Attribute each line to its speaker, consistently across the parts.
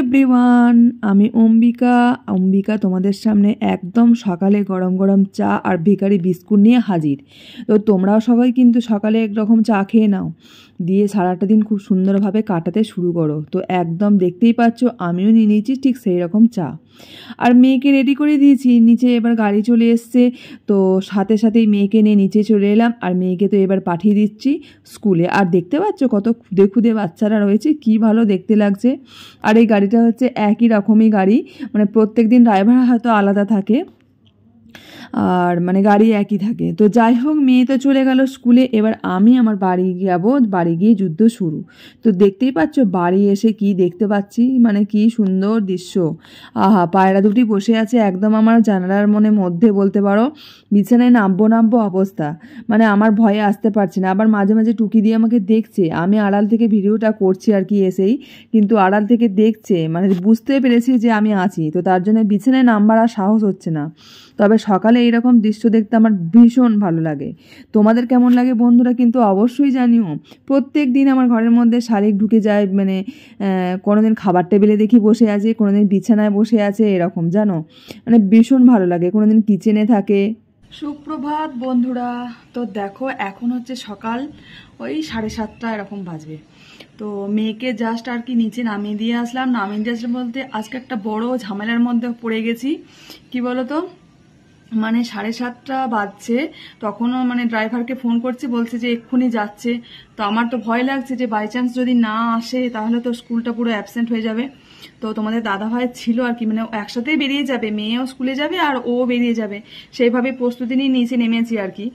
Speaker 1: Everyone, আমি অম্বিকা তোমাদের সামনে একদম সকালে গরম গরম চা আর বেকারি বিস্কুট নিয়ে হাজির। তো তোমরাও সবাই কিন্তু সকালে একরকম চা খেয়ে নাও, দিয়ে সারাটা দিন খুব সুন্দরভাবে কাটাতে শুরু করো। তো একদম দেখতেই পাচ্ছ আমিও নিয়ে নিয়েছি ঠিক সেই রকম চা, আর মেয়েকে রেডি করে দিয়েছি। নিচে এবার গাড়ি চলে এসছে, তো সাথে সাথেই মেয়েকে নিয়ে নিচে চলে এলাম, আর মেয়েকে তো এবার পাঠিয়ে দিচ্ছি স্কুলে। আর দেখতে পাচ্ছ কত খুদে খুদে বাচ্চারা রয়েছে, কি ভালো দেখতে লাগছে। আর এই গাড়িটা হচ্ছে একই রকমই গাড়ি, মানে প্রত্যেক দিন ড্রাইভার হয়তো আলাদা থাকে, আর মানে গাড়ি একই থাকে। তো যাই হোক, মেয়ে তো চলে গেল স্কুলে, এবার আমি আমার বাড়ি যাব। বাড়ি গিয়ে যুদ্ধ শুরু। তো দেখতেই পাচ্ছ বাড়ি এসে কি দেখতে পাচ্ছি, মানে কি সুন্দর দৃশ্য। আহা, পায়রা দুটি বসে আছে একদম আমার জানালার মধ্যে বলতে পারো। বিছানায় নামবো অবস্থা, মানে আমার ভয়ে আসতে পারছি না। আবার মাঝে মাঝে টুকি দিয়ে আমাকে দেখছে, আমি আড়াল থেকে ভিডিওটা করছি আর কি এসেই, কিন্তু আড়াল থেকে দেখছে, মানে বুঝতে পেরেছি যে আমি আছি, তো তার জন্য বিছানায় নামবার আর সাহস হচ্ছে না। তবে সকালে এইরকম দৃশ্য দেখতে আমার ভীষণ ভালো লাগে। তোমাদের কেমন লাগে বন্ধুরা কিন্তু অবশ্যই জানিও। প্রত্যেক দিন আমার ঘরের মধ্যে শালিক ঢুকে যায়, মানে কোনোদিন খাবার টেবিলে দেখি বসে আছে, কোনোদিন বিছানায় বসে আছে, এরকম জানো, মানে ভীষণ ভালো লাগে। কোনোদিন কিচেনে থাকে। সুপ্রভাত বন্ধুরা। তো দেখো এখন হচ্ছে সকাল ওই 7:30 এরকম বাজবে। তো মেয়েকে জাস্ট আর কি নিচে নামিয়ে দিয়ে আসলাম বলতে আজকে একটা বড় ঝামেলার মধ্যে পড়ে গেছি। কি বলতো, মানে 7:30 বাজছে, তখনও মানে ড্রাইভারকে ফোন করছি, বলছে যে এক্ষুনি যাচ্ছে। তো আমার তো ভয় লাগছে যে বাই চান্স যদি না আসে তাহলে তো স্কুলটা পুরো অ্যাবসেন্ট হয়ে যাবে। তো তোমাদের দাদা ভাই ছিল আর কি, মানে একসাথেই বেরিয়ে যাবে, মেয়েও স্কুলে যাবে আর ও বেরিয়ে যাবে, সেইভাবে প্রস্তুতি নিয়ে নিচে নেমেছি আর কি।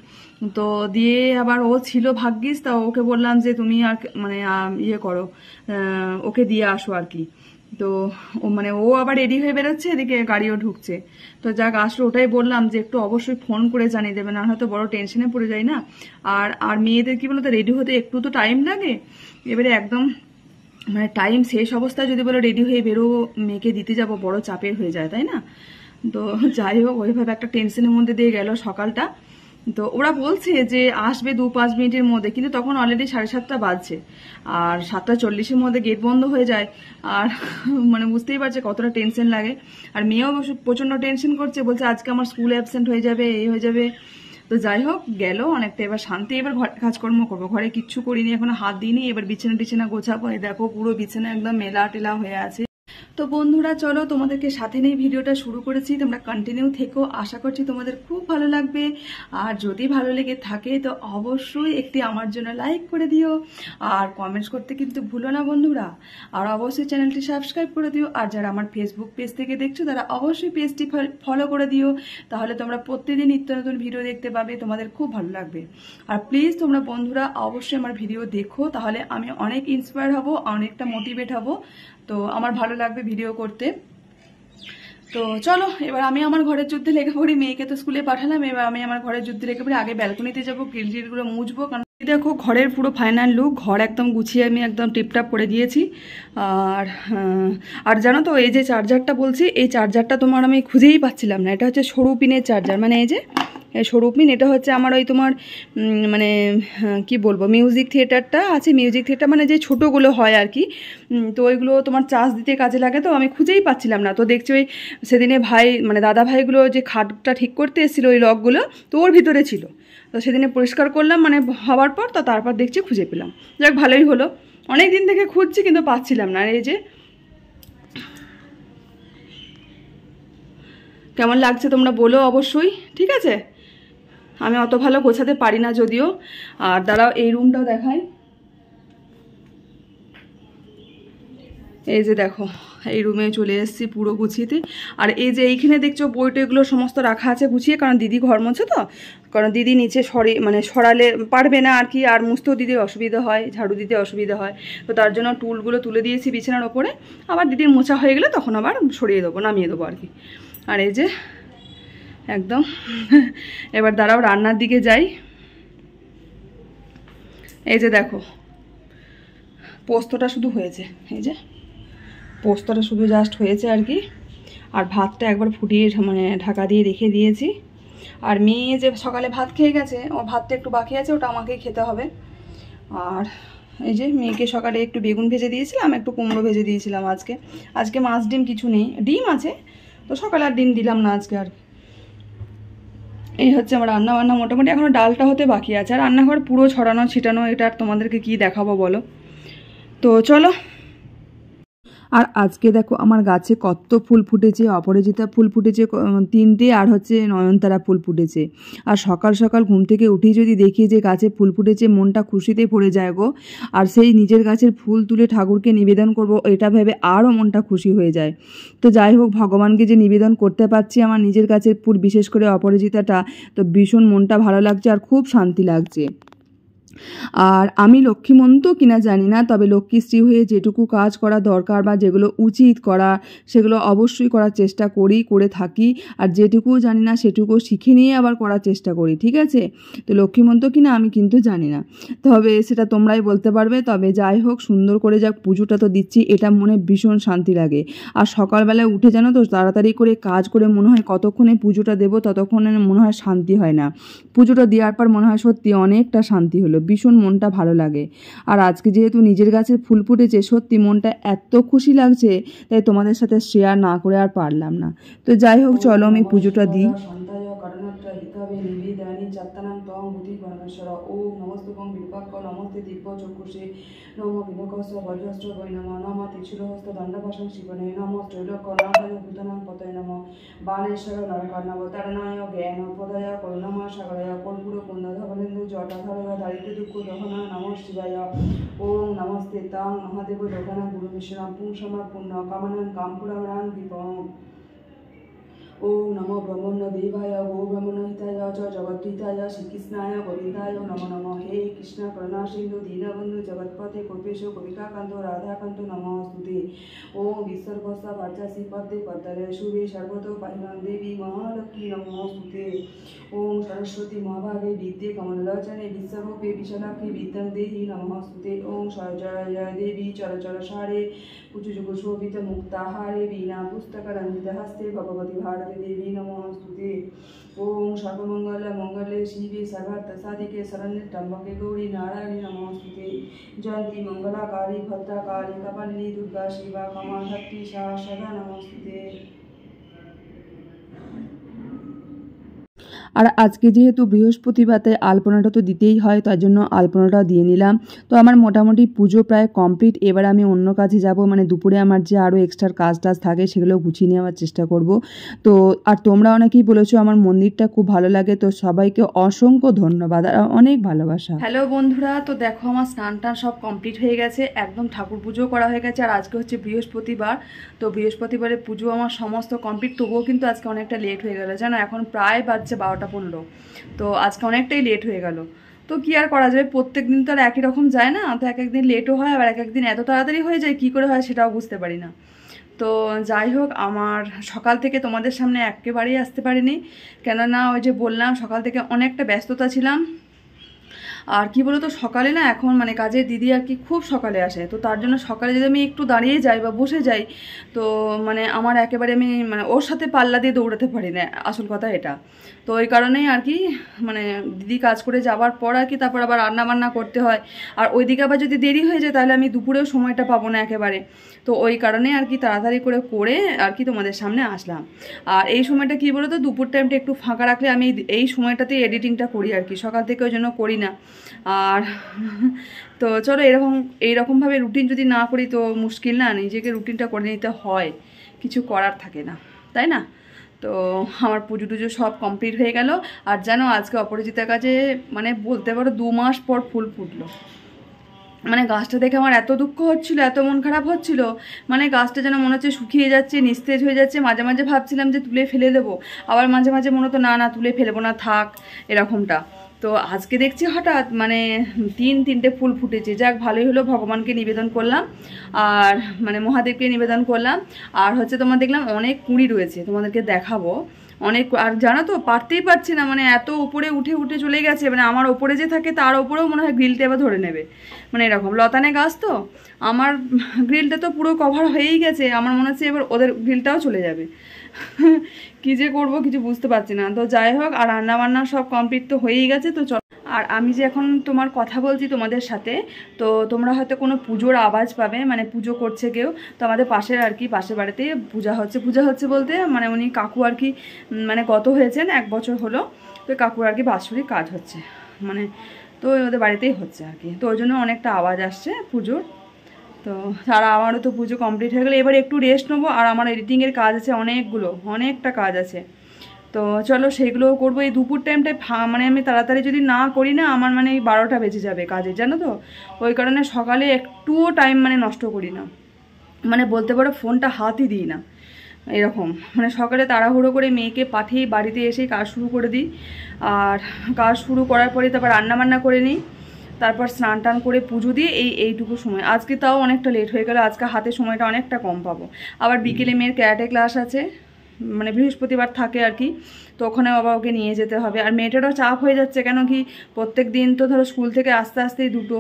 Speaker 1: তো দিয়ে আবার ও ছিল ভাগ্যিস, তা ওকে বললাম যে তুমি আর মানে ইয়ে করো, ওকে দিয়ে আসো আর কি। তো মানে ও আবার রেডি হয়ে বেরোচ্ছে, এদিকে গাড়িও ঢুকছে। তো যাক আসলে ওটাই বললাম যে একটু অবশ্যই ফোন করে জানিয়ে দেবেন, আর হয়তো বড় টেনশনে পড়ে যায় না। আর মেয়েদের কি বলতো, রেডি হতে একটু তো টাইম লাগে। এবারে একদম মানে টাইম শেষ অবস্থায় যদি বলো রেডি হয়ে বেরো, মেয়েকে দিতে যাব, বড় চাপের হয়ে যায়, তাই না? তো যাই হোক, ওইভাবে একটা টেনশনের মধ্যে দিয়ে গেল সকালটা। তো ওরা বলছে যে আসবে 2-5 মিনিটের মধ্যে, কিন্তু তখন অলরেডি 7:30 বাজছে, আর 7:40-এর মধ্যে গেট বন্ধ হয়ে যায়। আর মানে বুঝতেই পারছে কতটা টেনশন লাগে। আর মেয়েও প্রচন্ড টেনশন করছে, বলছে আজকে আমার স্কুল অ্যাবসেন্ট হয়ে যাবে, এই হয়ে যাবে। তো যাই হোক, গেল অনেকটা। এবার শান্তি, এবার ঘরে কাজকর্ম করবো। ঘরে কিচ্ছু করিনি, এখনো হাত দিইনি। এবার বিছানা গোছাবো। দেখো পুরো বিছানা একদম মেলা টেলা হয়ে আছে। তো বন্ধুরা চলো, তোমাদেরকে সাথে নিয়ে ভিডিওটা শুরু করেছি, তোমরা কন্টিনিউ থেকো, আশা করছি তোমাদের খুব ভালো লাগবে। আর যদি ভালো লেগে থাকে তো অবশ্যই একটি আমার জন্য লাইক করে দিও, আর কমেন্টস করতে কিন্তু ভুলো না বন্ধুরা। আর অবশ্যই চ্যানেলটি সাবস্ক্রাইব করে দিও, আর যারা আমার ফেসবুক পেজ থেকে দেখছো তারা অবশ্যই পেজটি ফলো করে দিও, তাহলে তোমরা প্রতিদিন নিত্য নতুন ভিডিও দেখতে পাবে, তোমাদের খুব ভালো লাগবে। আর প্লিজ তোমরা বন্ধুরা অবশ্যই আমার ভিডিও দেখো, তাহলে আমি অনেক ইন্সপায়ার হব, অনেকটা মোটিভেট হব, তো আমার ভালো লাগবে ভিডিও করতে। তো চলো এবার আমি আমার ঘরের যুদ্ধে লেগে পড়ি। মেয়েকে তো স্কুলে পাঠালাম, এবার আমি আমার ঘরের যুদ্ধে লেগে পড়ি। আগে ব্যালকনিতে যাবো, গ্রিল মুছবো, কারণ দেখো ঘরের পুরো ফাইনাল লুক, ঘর একদম গুছিয়ে আমি একদম টিপটাপ করে দিয়েছি। আর জানো তো, এই যে চার্জারটা বলছি, এই চার্জারটা তোমার আমি খুঁজেই পাচ্ছিলাম না। এটা হচ্ছে সরু পিনের চার্জার, মানে এই যে সরু পিন। এটা হচ্ছে আমার ওই তোমার মানে কি বলবো, মিউজিক থিয়েটারটা আছে, মিউজিক থিয়েটার মানে যে ছোটোগুলো হয় আর কি, তো ওইগুলো তোমার চার্জ দিতে কাজে লাগে। তো আমি খুঁজেই পাচ্ছিলাম না। তো দেখছি ওই সেদিনে ভাই, মানে দাদা ভাইগুলো যে খাটটা ঠিক করতে এসেছিলো, ওই লকগুলো তো ওর ভিতরে ছিল। তো সেদিনে পরিষ্কার করলাম, মানে হওয়ার পর, তো তারপর দেখছি খুঁজে পেলাম। যাক ভালোই হলো, অনেক দিন থেকে খুঁজছি কিন্তু পাচ্ছিলাম না। আর এই যে কেমন লাগছে তোমরা বলো অবশ্যই, ঠিক আছে? আমি অত ভালো গোছাতে পারি না যদিও। আর দাঁড়াও, এই রুমটাও দেখাই। এই যে দেখো, এই রুমে চলে এসেছি পুরো গুছিয়েতে। আর এই যে এইখানে দেখছো বইটা, এগুলো সমস্ত রাখা আছে গুছিয়ে, কারণ দিদি ঘর মোছে তো, কারণ দিদি নিচে সরালে পারবে না আর কি, আর মুছতেও দিদির অসুবিধা হয়, ঝাড়ু দিতে অসুবিধা হয়। তো তার জন্য টুলগুলো তুলে দিয়েছি বিছানার ওপরে, আবার দিদির মোছা হয়ে গেলে তখন আবার সরিয়ে দেবো, নামিয়ে দেবো আর কি। আর এই যে একদম এবার দাঁড়াও রান্নার দিকে যাই। এই যে দেখো, পোস্তটা শুধু হয়েছে, এই যে পোস্তটা শুধু জাস্ট হয়েছে আর কি। আর ভাতটা একবার ফুটিয়ে মানে ঢাকা দিয়ে রেখে দিয়েছি। আর মেয়ে যে সকালে ভাত খেয়ে গেছে, ও ভাতটা একটু বাকি আছে, ওটা আমাকেই খেতে হবে। আর এই যে মেয়েকে সকালে একটু বেগুন ভেজে দিয়েছিলাম, একটু কুমড়ো ভেজে দিয়েছিলাম। আজকে মাছ ডিম কিছু নেই, ডিম আছে তো সকালে আর ডিম দিলাম না আজকে। আর এই হচ্ছে আমার রান্না বান্না, মোটামুটি এখনও ডালটা হতে বাকি আছে। আর রান্নাঘর পুরো ছড়ানো ছিটানো, এটা আর তোমাদেরকে কি দেখাবো বলো। তো চলো। আর আজকে দেখো আমার গাছে কত ফুল ফুটেছে, অপরাজিতা ফুল ফুটেছে 3টে, আর হচ্ছে নয়নতারা ফুল ফুটেছে। আর সকাল সকাল ঘুম থেকে উঠেই যদি দেখি যে গাছে ফুল ফুটেছে, মনটা খুশিতে পড়ে যায় গো। আর সেই নিজের গাছের ফুল তুলে ঠাকুরকে নিবেদন করব, এটা ভেবে আরও মনটা খুশি হয়ে যায়। তো যাই হোক, ভগবানকে যে নিবেদন করতে পারছি আমার নিজের গাছের ফুল, বিশেষ করে অপরাজিতাটা, তো ভীষণ মনটা ভালো লাগছে আর খুব শান্তি লাগছে। আর আমি লক্ষ্মীমন্ত কিনা জানি না, তবে লক্ষ্মীশ্রী হয়ে যেটুকু কাজ করা দরকার বা যেগুলো উচিত করা সেগুলো অবশ্যই করার চেষ্টা করে থাকি। আর যেটুকু জানি না সেটুকু শিখে নিয়ে আবার করার চেষ্টা করি, ঠিক আছে। তো লক্ষ্মীমন্ত কিনা আমি কিন্তু জানি না, তবে সেটা তোমরাই বলতে পারবে। তবে যাই হোক, সুন্দর করে যাক পুজোটা তো দিচ্ছি, এটা মনে ভীষণ শান্তি লাগে। আর সকালবেলায় উঠে জানো তো তাড়াতাড়ি করে কাজ করে মনে হয় কতক্ষণে পুজোটা দেবো, ততক্ষণে মনে হয় শান্তি হয় না। পুজোটা দেওয়ার পর মনে হয় সত্যি অনেকটা শান্তি হলো, ভীষণ মনটা ভালো লাগে। আর আজকে যেহেতু নিজের গাছের ফুল ফুটেছে, সত্যি মনটা এত খুশি লাগছে, তাই তোমাদের সাথে শেয়ার না করে আর পারলাম না। তো যাই হোক, চলো আমি পুজোটা দিই। বাণেশ্বর নরকর্ণবতারণায় জ্ঞান প্রদয় করুণময় সাগরয় কর্পূর কুন্দধবলেন্দু জটাধরয় দারিদ্র দুঃখ দহনায় নমঃ শিবায়। ওম নমস্তে তাং মহাদেব লোকানা গুরু বিষ্ণু পুংসমা পুণ্য কামনাং কামপুরাণাং দীপম। ওম নমো ব্রহ্মণ্য দেবায় গো ব্রহ্মণ হিতায় চ জগদ্ধিতায় শ্রীকৃষ্ণায় গোবিন্দায় নমো নমঃ। হে কৃষ্ণ করুণা সিন্ধু দীনবন্ধু জগৎপতে কল্পেশ কবিকাকান্ত রাধাকান্ত নমস্তুতে। ওম বিশ্বর্বস্ব ভার্যাসি পদ্মে পদ্মলে সুরে সর্বতো পাহিমাং দেবী মহালক্ষ্মী নমস্তুতে। ওম সরস্বতী মহাভাগে বিদ্যে কমললোচনে বিশ্বরূপে বিশালাক্ষী বিদ্যাং দেহি নমস্তুতে। ওম জয় জয় দেবী চর চর সারে কুচুজুগু শোভিত মুক্তাহারে বীণা পুস্তক রঞ্জিত হস্তে ভগবতী ভারতী দেবী নমস্তুতে। ওম সর্বমঙ্গল মঙ্গলে শিবে সর্বার্থ সাধিকে শরণ্যে ত্র্যম্বকে গৌরী নারায়ণী নমস্তুতে। জয়ন্তী মঙ্গলাকালী ভদ্রকালী কপালিনী দুর্গা শিবা কামা শক্তি সদা নমস্তুতে। আর আজকে যেহেতু বৃহস্পতিবার, তাই আলপনাটা তো দিতেই হয়, তার জন্য আলপনাটা দিয়ে নিলাম। তো আমার মোটামুটি পুজো প্রায় কমপ্লিট। এবার আমি অন্য কাজে যাব, মানে দুপুরে আমার যে আরও এক্সট্রা কাজ টাজ থাকে সেগুলো গুছিয়ে নেওয়ার চেষ্টা করব। তো আর তোমরা অনেকেই বলেছো আমার মন্দিরটা খুব ভালো লাগে, তো সবাইকে অসংখ্য ধন্যবাদ আর অনেক ভালোবাসা। হ্যালো বন্ধুরা, তো দেখো আমার স্নান টান সব কমপ্লিট হয়ে গেছে, একদম ঠাকুর পুজো করা হয়ে গেছে। আর আজকে হচ্ছে বৃহস্পতিবার, তো বৃহস্পতিবারে পুজো আমার সমস্ত কমপ্লিট। তবুও কিন্তু আজকে অনেকটা লেট হয়ে গেল জানো, এখন প্রায় বাজছে 12টা 15। তো আজকে অনেকটাই লেট হয়ে গেল। তো কি আর করা যাবে, প্রত্যেক দিন তো আর একই রকম যায় না, তো এক একদিন লেটও হয়, আবার এক একদিন এত তাড়াতাড়ি হয়ে যায়, কি করে হয় সেটাও বুঝতে পারি না। তো যাই হোক, আমার সকাল থেকে তোমাদের সামনে একেবারেই আসতে পারিনি, কেননা ওই যে বললাম সকাল থেকে অনেকটা ব্যস্ততা ছিলাম। আর কি বলতো, সকালে না এখন মানে কাজের দিদি আর কি খুব সকালে আসে, তো তার জন্য সকালে যদি আমি একটু দাঁড়িয়ে যাই বা বসে যাই, তো মানে আমার একেবারে আমি মানে ওর সাথে পাল্লা দিয়ে দৌড়াতে পারি না, আসল কথা এটা। তো ওই কারণেই আর কি মানে দিদি কাজ করে যাবার পর আর কি তারপর আবার রান্না বান্না করতে হয়। আর ওইদিকে আবার যদি দেরি হয়ে যায় তাহলে আমি দুপুরেও সময়টা পাবো না একেবারে। তো ওই কারণে আর কি তাড়াতাড়ি করে আর কি তোমাদের সামনে আসলাম। আর এই সময়টা কি বলো তো, দুপুর টাইমটা একটু ফাঁকা রাখলে আমি এই সময়টাতেই এডিটিংটা করি আর কি, সকাল থেকে ওই জন্য করি না। আর তো চলো, এইরকমভাবে রুটিন যদি না করি তো মুশকিল না, নিজেকে রুটিনটা করে নিতে হয়, কিছু করার থাকে না, তাই না। তো আমার পুজো টুজো সব কমপ্লিট হয়ে গেল। আর জানো আজকে অপরাজিতার কাছে মানে বলতে পারো 2 মাস পর ফুল ফুটলো। মানে গাছটা দেখে আমার এত দুঃখ হচ্ছিল, এত মন খারাপ হচ্ছিল, মানে গাছটা যেন মনে হচ্ছে শুকিয়ে যাচ্ছে, নিস্তেজ হয়ে যাচ্ছে। মাঝে মাঝে ভাবছিলাম যে তুলে ফেলে দেবো, আবার মাঝে মাঝে মনে হতো না তুলে ফেলবো না, থাক, এরকমটা। তো আজকে দেখছি হঠাৎ মানে 3টে ফুল ফুটেছে, যাক ভালোই হলো, ভগবানকে নিবেদন করলাম আর মানে মহাদেবকে নিবেদন করলাম। আর হচ্ছে তোমার দেখলাম অনেক কুঁড়ি রয়েছে, তোমাদেরকে দেখাবো অনেক। আর জানো তো পারতেই পারছি না, মানে এত উপরে উঠে উঠে চলে গেছে, মানে আমার ওপরে যে থাকে তার ওপরেও মনে হয় গ্রিলটা এবার ধরে নেবে, মানে এরকম লতানে গাছ তো। আমার গ্রিলটা তো পুরো কভার হয়েই গেছে, আমার মনে হচ্ছে এবার ওদের গ্রিলটাও চলে যাবে। কি যে করবো কিছু বুঝতে পারছি না। তো যাই হোক, আর রান্না বান্না সব কমপ্লিট তো হয়েই গেছে। তো আর আমি যে এখন তোমার কথা বলছি তোমাদের সাথে, তো তোমরা হয়তো কোনো পুজোর আওয়াজ পাবে, মানে পুজো করছে কেউ। তো আমাদের পাশের আর কি, পাশের বাড়িতে পূজা হচ্ছে বলতে মানে উনি কাকু আর কি, মানে গত হয়েছেন 1 বছর হলো। তো কাকুর আর কি বাৎসরিক কাজ হচ্ছে, মানে তো ওদের বাড়িতেই হচ্ছে আর কি। তো ওই জন্য অনেকটা আওয়াজ আসছে পুজোর। তো আর আমারও তো পুজো কমপ্লিট হয়ে গেলে এবার একটু রেস্ট নেবো। আর আমার এডিটিংয়ের কাজ আছে অনেকটা কাজ আছে। তো চলো সেইগুলোও করবো। এই দুপুর টাইমটায় মানে আমি তাড়াতাড়ি যদি না করি না, আমার মানে এই 12টা বেজে যাবে কাজের, জানো তো। ওই কারণে সকালে একটুও টাইম মানে নষ্ট করি না, মানে বলতে পারো ফোনটা হাতই দিই না এরকম। মানে সকালে তাড়াহুড়ো করে মেয়েকে পাঠিয়ে বাড়িতে এসেই কাজ শুরু করে দিই। আর কাজ শুরু করার পরে তারপর রান্নাবান্না করে নিই, তারপর স্নান টান করে পুজো দিয়ে এইটুকু সময়। আজকে তাও অনেকটা লেট হয়ে গেল, আজকে হাতে সময়টা অনেকটা কম পাবো। আবার বিকেলে মেয়ের ক্যারাটে ক্লাস আছে, মানে বৃহস্পতিবার থাকে আর কি। তো ওখানে বাবা ওকে নিয়ে যেতে হবে। আর মেয়েটারও চাপ হয়ে যাচ্ছে, কেন কি প্রত্যেক দিন তো ধরো স্কুল থেকে আসতে আসতেই 2টো।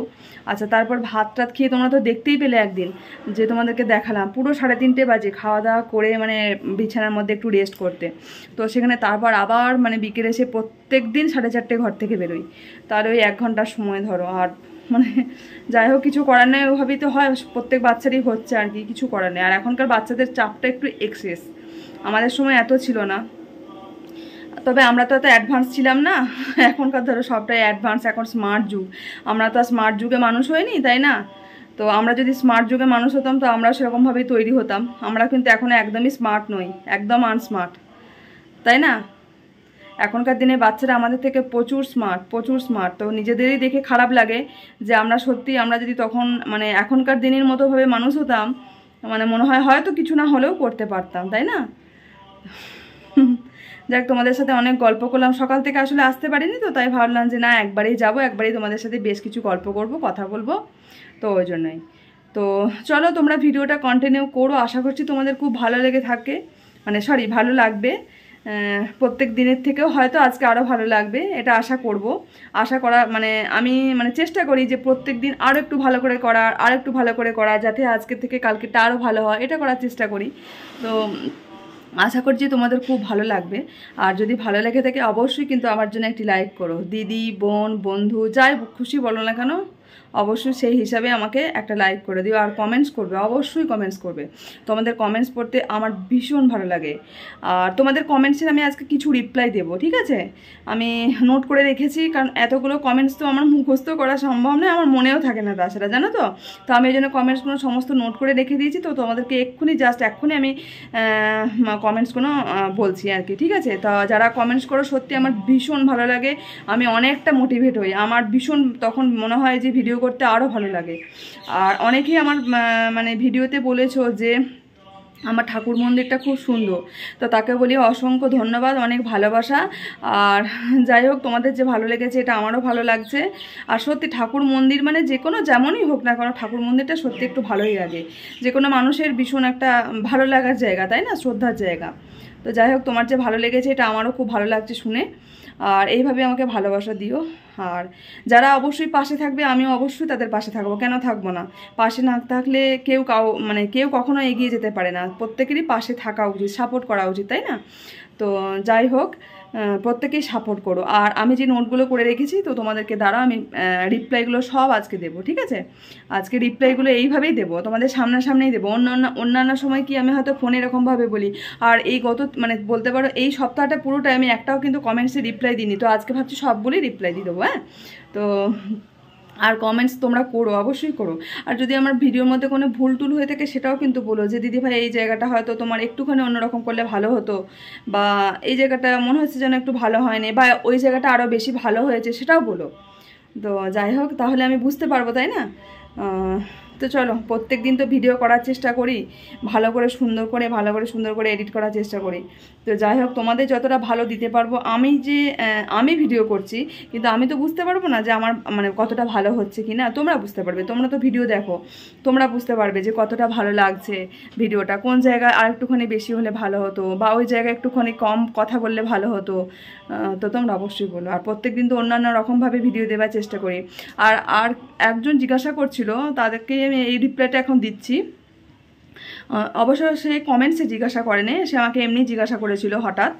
Speaker 1: আচ্ছা, তারপর ভাত টাত খেয়ে তোমরা তো দেখতেই পেলে একদিন যে তোমাদেরকে দেখালাম, পুরো 3:30 বাজে খাওয়া দাওয়া করে মানে বিছানার মধ্যে একটু রেস্ট করতে। তো সেখানে তারপর আবার মানে বিকেলে এসে প্রত্যেক দিন 4:30 ঘর থেকে বেরোই। তার ওই 1 ঘন্টার সময় ধরো। আর মানে যাই হোক, কিছু করার নেই, ওইভাবেই তো হয়, প্রত্যেক বাচ্চারই হচ্ছে আর কি, কিছু করার নেই। আর এখনকার বাচ্চাদের চাপটা একটু এক্সেস, আমাদের সময় এত ছিল না। তবে আমরা তো এত অ্যাডভান্স ছিলাম না। এখনকার ধরো সবটাই অ্যাডভান্স, এখন স্মার্ট যুগ। আমরা তো স্মার্ট যুগে মানুষ হইনি, তাই না? তো আমরা যদি স্মার্ট যুগে মানুষ হতাম তো আমরা সেরকমভাবেই তৈরি হতাম। আমরা কিন্তু এখনও একদমই স্মার্ট নই, একদম আনস্মার্ট, তাই না? এখনকার দিনে বাচ্চারা আমাদের থেকে প্রচুর স্মার্ট। তো নিজেদেরই দেখে খারাপ লাগে যে আমরা যদি তখন মানে এখনকার দিনের মতোভাবে মানুষ হতাম, মানে মনে হয় হয়তো কিছু না হলেও করতে পারতাম, তাই না? যাক, তোমাদের সাথে অনেক গল্প করলাম, সকাল থেকে আসলে আসতে পারিনি, তো তাই ভাবলাম যে না, একবারেই তোমাদের সাথে বেশ কিছু গল্প করব, কথা বলবো, তো ওই জন্যই। তো চলো, তোমরা ভিডিওটা কন্টিনিউ করো, আশা করছি তোমাদের খুব ভালো লেগে থাকে, মানে ভালো লাগবে। প্রত্যেক দিনের থেকেও হয়তো আজকে আরও ভালো লাগবে, এটা আশা করা মানে আমি মানে চেষ্টা করি যে প্রত্যেক দিন আরও একটু ভালো করে করার, যাতে আজকে থেকে কালকেটা আরও ভালো হয়, এটা করার চেষ্টা করি। তো আশা করছি তোমাদের খুব ভালো লাগবে। আর যদি ভালো লেগে থাকে অবশ্যই কিন্তু আমার জন্য একটি লাইক করো, দিদি, বোন, বন্ধু, যাই খুশি বলো না কেন, অবশ্যই সেই হিসাবে আমাকে একটা লাইক করে দিও। আর কমেন্টস করবে, অবশ্যই কমেন্টস করবে। তোমাদের কমেন্টস পড়তে আমার ভীষণ ভালো লাগে। আর তোমাদের কমেন্টসের আমি আজকে কিছু রিপ্লাই দেবো, ঠিক আছে? আমি নোট করে রেখেছি, কারণ এতগুলো কমেন্টস তো আমার মুখস্থ করা সম্ভব নয়, আমার মনেও থাকে না তাছাড়া, জানো তো। তো আমি এই জন্য কমেন্টসগুলো সমস্ত নোট করে রেখে দিয়েছি। তো তোমাদেরকে এক্ষুনি আমি কমেন্টসগুলো বলছি আর কি, ঠিক আছে? তো যারা কমেন্টস করো, সত্যি আমার ভীষণ ভালো লাগে, আমি অনেকটা মোটিভেট হই, আমার ভীষণ তখন মনে হয় যে ভিডিও করতে আরও ভালো লাগে। আর অনেকেই আমার মানে ভিডিওতে বলেছো যে আমার ঠাকুর মন্দিরটা খুব সুন্দর, তো তাকে বলি অসংখ্য ধন্যবাদ, অনেক ভালোবাসা। আর যাই হোক, তোমাদের যে ভালো লেগেছে এটা আমারও ভালো লাগছে। আর সত্যি ঠাকুর মন্দির মানে যে কোনো যেমনই হোক না কেন, ঠাকুর মন্দিরটা সত্যি একটু ভালোই লাগে, যে কোনো মানুষের ভীষণ একটা ভালো লাগার জায়গা, তাই না? শ্রদ্ধার জায়গা। তো যাই হোক, তোমার যে ভালো লেগেছে এটা আমারও খুব ভালো লাগছে শুনে। আর এইভাবে আমাকে ভালোবাসা দিও। আর যারা অবশ্যই পাশে থাকবে, আমিও অবশ্যই তাদের পাশে থাকবো, কেন থাকবো না? পাশে না থাকলে কেউ কখনো এগিয়ে যেতে পারে না, প্রত্যেকেরই পাশে থাকা উচিত, সাপোর্ট করা উচিত, তাই না? তো যাই হোক, প্রত্যেকেই সাপোর্ট করো। আর আমি যে নোটগুলো করে রেখেছি, তো তোমাদেরকে দ্বারা আমি রিপ্লাইগুলো সব আজকে দেবো, ঠিক আছে? আজকে রিপ্লাইগুলো এইভাবেই দেবো, তোমাদের সামনাসামনিই দেবো। অন্যান্য সময় কি আমি হয়তো ফোনে এরকমভাবে বলি। আর এই মানে বলতে পারো এই সপ্তাহটা পুরোটাই আমি একটাও কিন্তু কমেন্টসে রিপ্লাই দিইনি, তো আজকে ভাবছি সবগুলোই রিপ্লাই দিয়ে দেবো। হ্যাঁ, তো আর কমেন্টস তোমরা করো, অবশ্যই করো। আর যদি আমার ভিডিওর মধ্যে কোনো ভুল টুল হয়ে থাকে সেটাও কিন্তু বলো, যে দিদি ভাই এই জায়গাটা হয়তো তোমার একটুখানি অন্যরকম করলে ভালো হতো, বা এই জায়গাটা মনে হচ্ছে যেন একটু ভালো হয়নি, বা ওই জায়গাটা আরও বেশি ভালো হয়েছে, সেটাও বলো। তো যাই হোক, তাহলে আমি বুঝতে পারবো, তাই না? তো চলো, প্রত্যেক দিন তো ভিডিও করার চেষ্টা করি, ভালো করে সুন্দর করে এডিট করার চেষ্টা করি। তো যাই হোক, তোমাদের যতটা ভালো দিতে পারবো, আমি ভিডিও করছি, কিন্তু আমি তো বুঝতে পারবো না যে আমার মানে কতটা ভালো হচ্ছে কি না। তোমরা বুঝতে পারবে, তোমরা তো ভিডিও দেখো, তোমরা বুঝতে পারবে যে কতটা ভালো লাগছে ভিডিওটা, কোন জায়গায় আর একটুখানি বেশি হলে ভালো হতো, বা ওই জায়গায় একটুখানি কম কথা বললে ভালো হতো। তো তোমরা অবশ্যই বলো। আর প্রত্যেক দিন তো অন্যান্য রকমভাবে ভিডিও দেওয়ার চেষ্টা করি। আর একজন জিজ্ঞাসা করছিল, তাদেরকে আমি এই রিপ্লাইটা এখন দিচ্ছি। অবশ্য সে কমেন্টসে জিজ্ঞাসা করেনি, সে আমাকে এমনি জিজ্ঞাসা করেছিল হঠাৎ।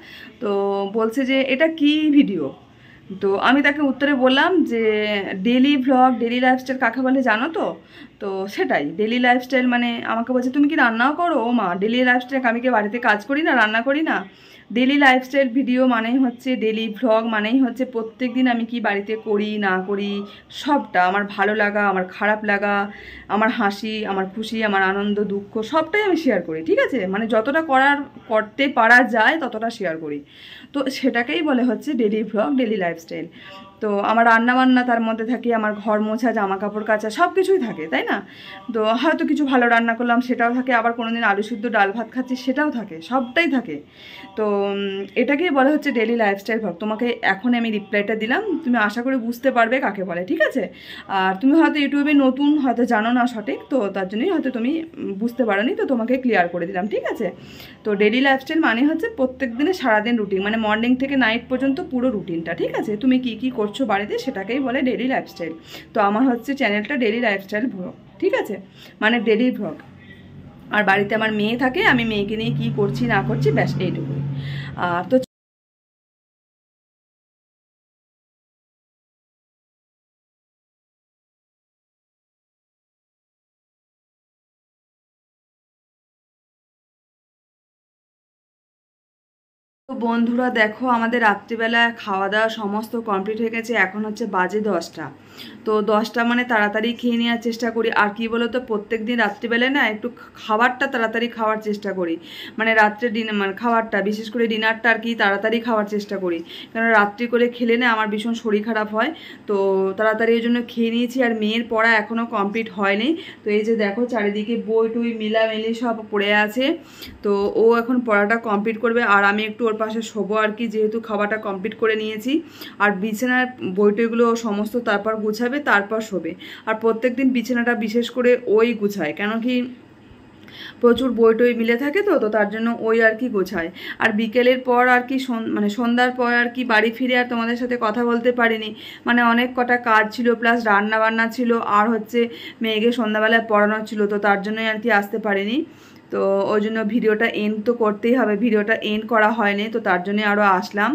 Speaker 1: তো বলছে যে এটা কি ভিডিও, তো আমি তাকে উত্তরে বললাম যে ডেলি ভ্লগ ডেলি লাইফস্টাইল কাকে বলে জানো তো? তো সেটাই ডেলি লাইফস্টাইল মানে আমাকে বলছে তুমি কি রান্নাও করো? ও মা, ডেলি লাইফস্টাইল আমি কি বাড়িতে কাজ করি না, রান্না করি না? ডেলি লাইফস্টাইল ভিডিও মানেই হচ্ছে ডেলি ভ্লগ মানেই হচ্ছে প্রত্যেক দিন আমি কি বাড়িতে করি না করি সবটা, আমার ভালো লাগা, আমার খারাপ লাগা, আমার হাসি, আমার খুশি, আমার আনন্দ দুঃখ সবটাই আমি শেয়ার করি। ঠিক আছে, মানে যতটা করতে পারা যায় ততটা শেয়ার করি। তো সেটাকেই বলে হচ্ছে ডেলি ভ্লগ ডেলি লাইফস্টাইল। তো আমার রান্নাবান্না তার মধ্যে থাকে, আমার ঘর মোছা, জামা কাপড় কাচা সব কিছুই থাকে, তাই না? তো হয়তো কিছু ভালো রান্না করলাম সেটাও থাকে, আবার কোনোদিন আলু সিদ্ধ ডাল ভাত খাচ্ছি সেটাও থাকে, সবটাই থাকে। তো এটাকেই বলা হচ্ছে ডেলি লাইফস্টাইল ভ্লগ। তোমাকে এখন আমি রিপ্লাইটা দিলাম, তুমি আশা করি বুঝতে পারবে কাকে বলে। ঠিক আছে, আর তুমি হয়তো ইউটিউবে নতুন, হয়তো জানো না সঠিক, তো তার জন্যই হয়তো তুমি বুঝতে পারোনি, তো তোমাকে ক্লিয়ার করে দিলাম। ঠিক আছে, তো ডেলি লাইফস্টাইল মানে হচ্ছে প্রত্যেক দিনে সারাদিন রুটিন, মানে মর্নিং থেকে নাইট পর্যন্ত পুরো রুটিনটা। ঠিক আছে, তুমি কি কি করছো বাড়িতে সেটাকেই বলে ডেলি লাইফস্টাইল। তো আমার হচ্ছে চ্যানেলটা ডেলি লাইফস্টাইল ভ্লগ। ঠিক আছে, মানে ডেলি ভ্লগ। আর বাড়িতে আমার মেয়ে থাকে, আমি মেয়েকে নিয়ে কি করছি না করছি ব্যাস এইটুকুই। আর তো তো বন্ধুরা দেখো, আমাদের রাত্রিবেলা খাওয়া দাওয়া সমস্ত কমপ্লিট হয়ে গেছে, এখন হচ্ছে বাজে 10টা। তো 10টা মানে তাড়াতাড়ি খেয়ে নেওয়ার চেষ্টা করি। আর কি বলো তো, প্রত্যেক দিন রাত্রিবেলায় না একটু খাবারটা তাড়াতাড়ি খাওয়ার চেষ্টা করি, মানে রাত্রে ডিনার, মানে খাবারটা বিশেষ করে ডিনারটা আর কি তাড়াতাড়ি খাওয়ার চেষ্টা করি, কারণ রাত্রি করে খেলে না আমার ভীষণ শরীর খারাপ হয়। তো তাড়াতাড়ি ওই জন্য খেয়ে নিয়েছি। আর মেয়ের পড়া এখনও কমপ্লিট হয়নি। তো এই যে দেখো চারিদিকে বই টই মিলামিলি সব পড়ে আছে। তো ও এখন পড়াটা কমপ্লিট করবে আর আমি একটু ওর পাশে শোবো আর কি, যেহেতু খাবারটা কমপ্লিট করে নিয়েছি। আর বিছানার বইটইগুলো সমস্ত তারপর গুছাবে, তারপর শোবে। আর প্রত্যেক দিন বিছানাটা বিশেষ করে ওই গুছায়, কেন কি প্রচুর বই টই মিলে থাকে, তো তো তার জন্য ওই আর কি গোছায়। আর বিকেলের পর আর কি মানে সন্ধ্যার পর আর কি বাড়ি ফিরে আর তোমাদের সাথে কথা বলতে পারিনি, মানে অনেক কটা কাজ ছিল, প্লাস রান্না বান্না ছিল, আর হচ্ছে মেয়েকে সন্ধ্যাবেলায় পড়ানো ছিল, তো তার জন্যই আর কি আসতে পারিনি। তো ওই জন্য ভিডিওটা এন্ড তো করতেই হবে, ভিডিওটা এন্ড করা হয়নি, তো তার জন্যই আরও আসলাম।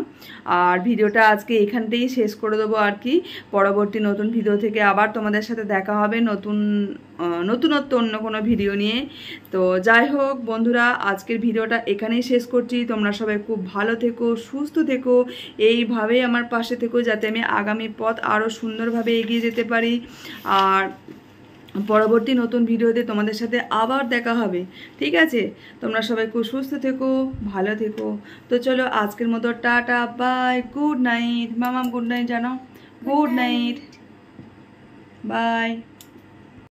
Speaker 1: আর ভিডিওটা আজকে এখানতেই শেষ করে দেবো আর কি। পরবর্তী নতুন ভিডিও থেকে আবার তোমাদের সাথে দেখা হবে নতুনত্ব অন্য কোনো ভিডিও নিয়ে। তো যাই হোক বন্ধুরা, আজকের ভিডিওটা এখানেই শেষ করছি। তোমরা সবাই খুব ভালো থেকো, সুস্থ থেকো, এইভাবেই আমার পাশে থেকো, যাতে আমি আগামী পথ আরও সুন্দরভাবে এগিয়ে যেতে পারি। আর পরবর্তী নতুন ভিডিওতে তোমাদের সাথে আবার দেখা হবে। ঠিক আছে, তোমরা সবাই খুব সুস্থ থেকো, ভালো থেকো। তো চলো আজকের মতো tata, by, good night. Mamam good night জানাও, গুড নাইট, বাই।